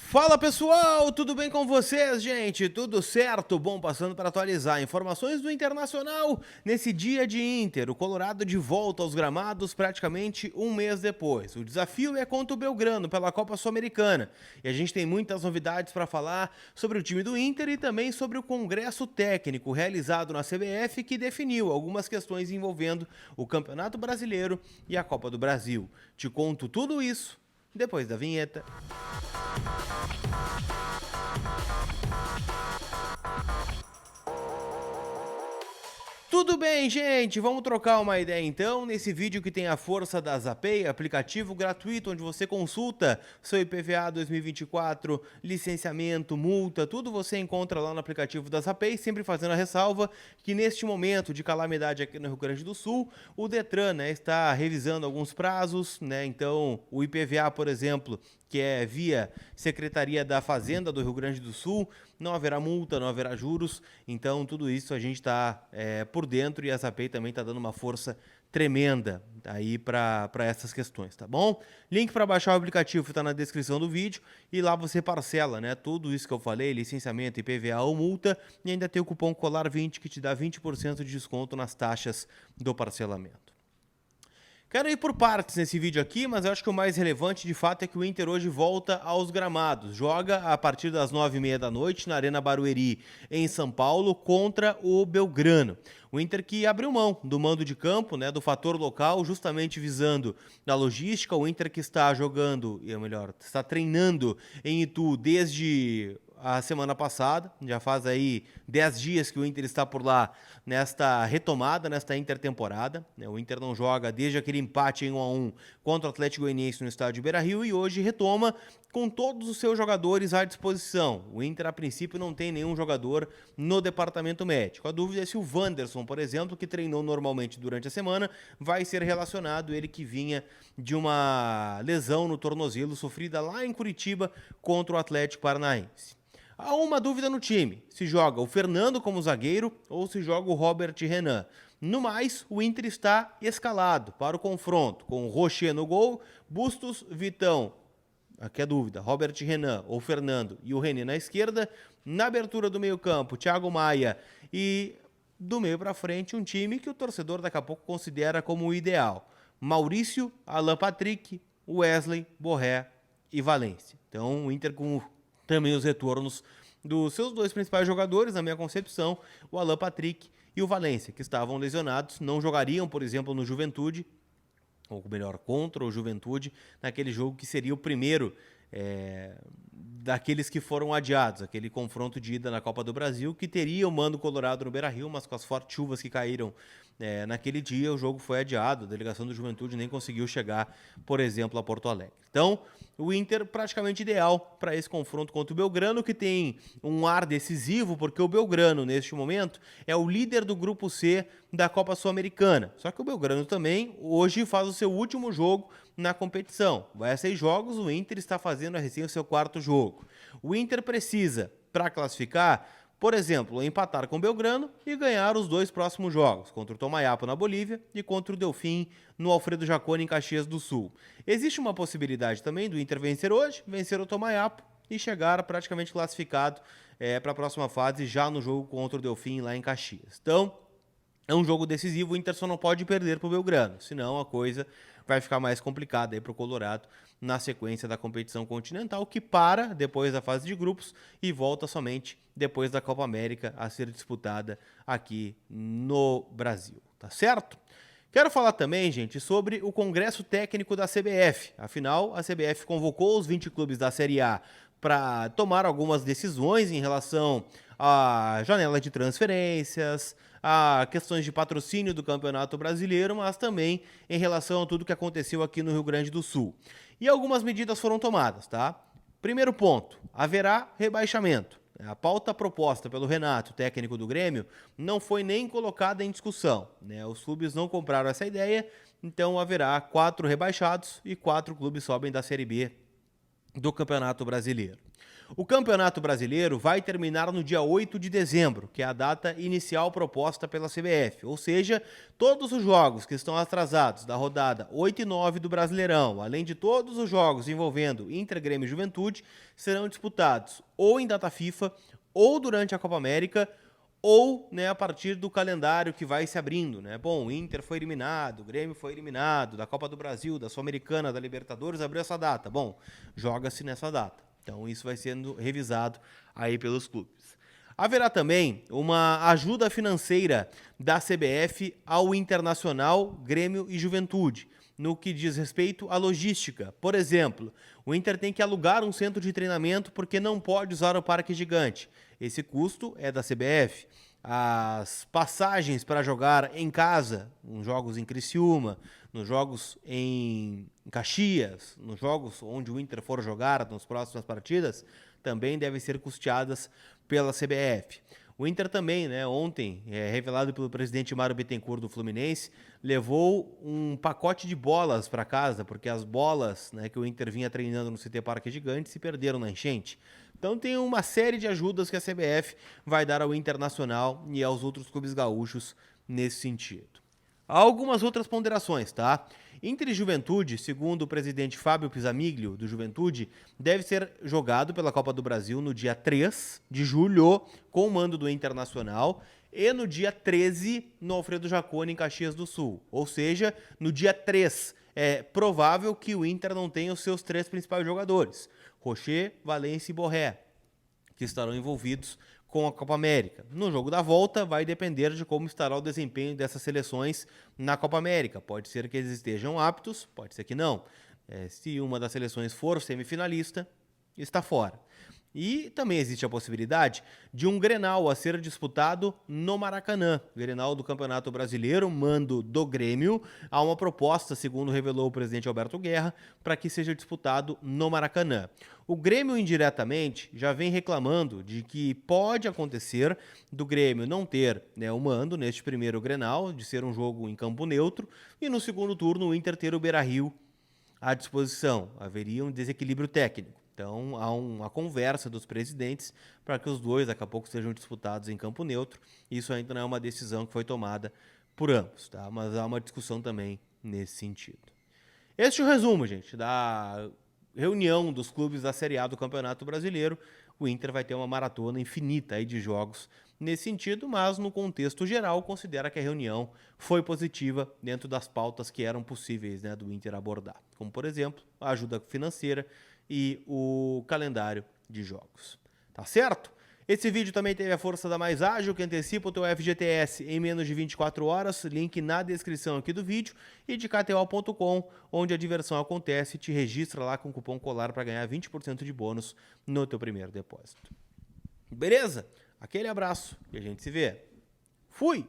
Fala pessoal, tudo bem com vocês, gente? Tudo certo? Bom, passando para atualizar informações do Internacional nesse dia de Inter, o Colorado de volta aos gramados praticamente um mês depois. O desafio é contra o Belgrano pela Copa Sul-Americana e a gente tem muitas novidades para falar sobre o time do Inter e também sobre o congresso técnico realizado na CBF que definiu algumas questões envolvendo o Campeonato Brasileiro e a Copa do Brasil. Te conto tudo isso depois da vinheta. Tudo bem, gente? Vamos trocar uma ideia então nesse vídeo que tem a força da Zapay, aplicativo gratuito onde você consulta seu IPVA 2024, licenciamento, multa, tudo você encontra lá no aplicativo da Zapay, sempre fazendo a ressalva que neste momento de calamidade aqui no Rio Grande do Sul, o Detran, está revisando alguns prazos, então o IPVA, por exemplo, que é via Secretaria da Fazenda do Rio Grande do Sul, não haverá multa, não haverá juros, então tudo isso a gente está por dentro e a Zapay também está dando uma força tremenda aí para essas questões, tá bom? Link para baixar o aplicativo está na descrição do vídeo e lá você parcela, tudo isso que eu falei, licenciamento, IPVA ou multa, e ainda tem o cupom COLAR20 que te dá 20% de desconto nas taxas do parcelamento. Quero ir por partes nesse vídeo aqui, mas eu acho que o mais relevante de fato é que o Inter hoje volta aos gramados. Joga a partir das 9h30 da noite na Arena Barueri, em São Paulo, contra o Belgrano. O Inter que abriu mão do mando de campo, do fator local, justamente visando a logística. O Inter que está jogando, ou melhor, está treinando em Itu desde a semana passada, já faz aí 10 dias que o Inter está por lá nesta retomada, nesta intertemporada. O Inter não joga desde aquele empate em 1-1 contra o Atlético Goianiense no estádio Beira-Rio e hoje retoma com todos os seus jogadores à disposição. O Inter, a princípio, não tem nenhum jogador no departamento médico. A dúvida é se o Wanderson, por exemplo, que treinou normalmente durante a semana, vai ser relacionado, ele que vinha de uma lesão no tornozelo sofrida lá em Curitiba contra o Atlético Paranaense. Há uma dúvida no time, se joga o Fernando como zagueiro ou se joga o Robert Renan. No mais, o Inter está escalado para o confronto, com o Rocher no gol, Bustos, Vitão, aqui é a dúvida, Robert Renan ou Fernando e o René na esquerda. Na abertura do meio campo, Thiago Maia, e do meio para frente um time que o torcedor daqui a pouco considera como o ideal. Maurício, Alan Patrick, Wesley, Borré e Valência. Então o Inter com também os retornos dos seus dois principais jogadores, na minha concepção, o Alan Patrick e o Valência, que estavam lesionados, não jogariam, por exemplo, no Juventude, ou melhor, contra o Juventude, naquele jogo que seria o primeiro daqueles que foram adiados, aquele confronto de ida na Copa do Brasil, que teria o mando colorado no Beira-Rio, mas com as fortes chuvas que caíram naquele dia, o jogo foi adiado, a delegação do Juventude nem conseguiu chegar, por exemplo, a Porto Alegre. Então, o Inter praticamente ideal para esse confronto contra o Belgrano, que tem um ar decisivo, porque o Belgrano, neste momento, é o líder do Grupo C da Copa Sul-Americana. Só que o Belgrano também, hoje, faz o seu último jogo na competição. Vai a 6 jogos, o Inter está fazendo recém o seu 4º jogo. O Inter precisa, para classificar, por exemplo, empatar com o Belgrano e ganhar os 2 próximos jogos, contra o Tomayapo na Bolívia e contra o Delfim no Alfredo Jaconi em Caxias do Sul. Existe uma possibilidade também do Inter vencer hoje, vencer o Tomayapo e chegar praticamente classificado para a próxima fase já no jogo contra o Delfim lá em Caxias. Então, é um jogo decisivo, o Inter só não pode perder para o Belgrano, senão a coisa vai ficar mais complicada aí para o Colorado na sequência da competição continental, que para depois da fase de grupos e volta somente depois da Copa América a ser disputada aqui no Brasil, tá certo? Quero falar também, gente, sobre o Congresso Técnico da CBF. Afinal, a CBF convocou os 20 clubes da Série A para tomar algumas decisões em relação à janela de transferências, a questões de patrocínio do Campeonato Brasileiro, mas também em relação a tudo que aconteceu aqui no Rio Grande do Sul. E algumas medidas foram tomadas, tá? Primeiro ponto, haverá rebaixamento. A pauta proposta pelo Renato, técnico do Grêmio, não foi nem colocada em discussão, Os clubes não compraram essa ideia, então haverá 4 rebaixados e 4 clubes sobem da Série B do Campeonato Brasileiro. O Campeonato Brasileiro vai terminar no dia 8 de dezembro, que é a data inicial proposta pela CBF, ou seja, todos os jogos que estão atrasados da rodada 8 e 9 do Brasileirão, além de todos os jogos envolvendo Inter, Grêmio e Juventude, serão disputados ou em data FIFA, ou durante a Copa América, ou a partir do calendário que vai se abrindo. Bom, o Inter foi eliminado, o Grêmio foi eliminado, da Copa do Brasil, da Sul-Americana, da Libertadores, abriu essa data. Bom, joga-se nessa data. Então isso vai sendo revisado aí pelos clubes. Haverá também uma ajuda financeira da CBF ao Internacional, Grêmio e Juventude, no que diz respeito à logística. Por exemplo, o Inter tem que alugar um centro de treinamento porque não pode usar o Parque Gigante. Esse custo é da CBF. As passagens para jogar em casa, nos jogos em Criciúma, nos jogos em Caxias, nos jogos onde o Inter for jogar nas próximas partidas, também devem ser custeadas pela CBF. O Inter também, ontem, revelado pelo presidente Mário Bittencourt do Fluminense, levou um pacote de bolas para casa, porque as bolas que o Inter vinha treinando no CT Parque Gigante se perderam na enchente. Então tem uma série de ajudas que a CBF vai dar ao Internacional e aos outros clubes gaúchos nesse sentido. Há algumas outras ponderações, tá? Inter e Juventude, segundo o presidente Fábio Pisamiglio, do Juventude, deve ser jogado pela Copa do Brasil no dia 3 de julho, com o mando do Internacional, e no dia 13 no Alfredo Jaconi, em Caxias do Sul. Ou seja, no dia 3 é provável que o Inter não tenha os seus 3 principais jogadores, Rocher, Valência e Borré, que estarão envolvidos com a Copa América. No jogo da volta, vai depender de como estará o desempenho dessas seleções na Copa América. Pode ser que eles estejam aptos, pode ser que não. Se uma das seleções for semifinalista, está fora. E também existe a possibilidade de um Grenal a ser disputado no Maracanã. Grenal do Campeonato Brasileiro, mando do Grêmio. Há uma proposta, segundo revelou o presidente Alberto Guerra, para que seja disputado no Maracanã. O Grêmio, indiretamente, já vem reclamando de que pode acontecer do Grêmio não ter o mando neste primeiro Grenal, de ser um jogo em campo neutro, e no segundo turno o Inter ter o Beira-Rio à disposição. Haveria um desequilíbrio técnico. Então, há uma conversa dos presidentes para que os dois, daqui a pouco, sejam disputados em campo neutro. Isso ainda não é uma decisão que foi tomada por ambos, tá? Mas há uma discussão também nesse sentido. Este é o resumo, gente, da reunião dos clubes da Série A do Campeonato Brasileiro. O Inter vai ter uma maratona infinita aí de jogos nesse sentido, mas no contexto geral considera que a reunião foi positiva dentro das pautas que eram possíveis do Inter abordar, como, por exemplo, a ajuda financeira e o calendário de jogos. Tá certo? Esse vídeo também teve a força da Mais Ágil, que antecipa o teu FGTS em menos de 24 horas, link na descrição aqui do vídeo, e de KTO.com, onde a diversão acontece, te registra lá com o cupom COLAR para ganhar 20% de bônus no teu primeiro depósito. Beleza? Aquele abraço e a gente se vê. Fui!